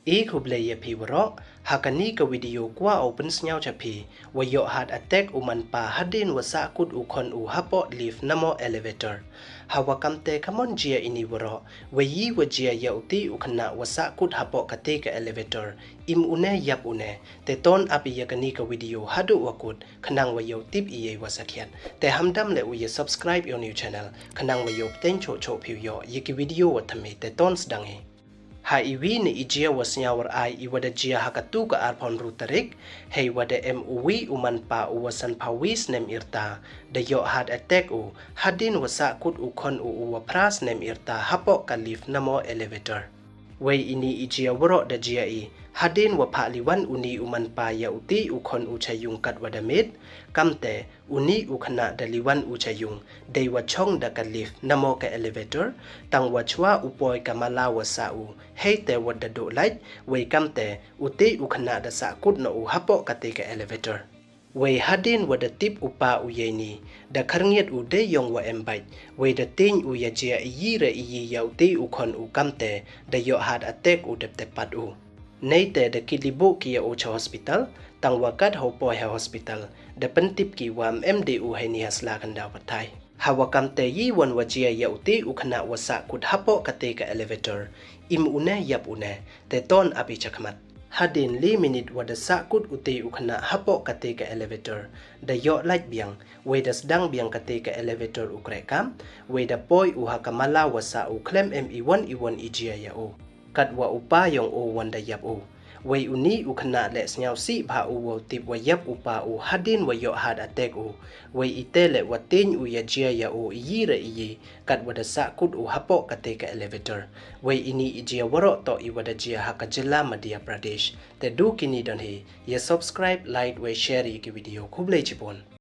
Ik hubleye pi waro, hakani ka video kwa open snyao chapi, wayo had attack Manpa hadien sahkut khon hapoh lift namo elevator. Hawakamte kamon jia ini waro, wayi wajia yauti ukana sahkut hapoh katika elevator. Im une yap une, te ton api yakani ka video hadu wakut, kanang wayo tip iye wasakyan. Te hamdam le uye subscribe your new channel, kanang wayo ten cho piu yo, yiki video watame te ton sdangi. Ha iwi ni ijia wasnyawar ai iwada jia hakatu ka arpon rutarik, hei wada MUwi Manpa wasan pawis nem irta, da yo had attack hadin sahkut khon wapras nem irta hapoh ka lift namo elevator. Wei ini ijia waro da jia hadin paliwan uni Manpa yauti khon chayung kat wadamit, kamte uni ukana daliwan chayung, day wachong da ka lift namo ka elevator, tang wachwa upoy kamala wasau, hei te wada do light, wei kamte uti ukana da sahkut na hapoh katika elevator. Wei hadin wada tip upa uyeni, da karngiat ude yong wa embait, wei da ting uya jia iyire iyi yauti khon kamte, da yo had attack udep tepat Nei te da kilibu kia cha hospital, tang wakat hapoh hospital, da pentip ki wam MDU heni hasla kanda watai. Hawakam te yi wan wajia yauti ukana sahkut hapoh katika elevator, im une yap une, te ton api chakmat. Hadin li minit wada sahkut uti ukana hapoh katika elevator, da yo light biang, wei da sedang biang katika elevator ukrekam, wei da poi hakamala wasau klem MI1 iwan ijia yau. Kat wa upa yong wanda yap wei uni ukana le snyau si ba wo tip wa yap upa hadin wa yo had attack wei itele wa tin ya jia ya yire iyi kat wada sahkut hapoh katika elevator. Wei ini ijia waro to iwada jia hakajela Madhya Pradesh. Te du kini don he, ye subscribe, like, we share ki video kublai chipon.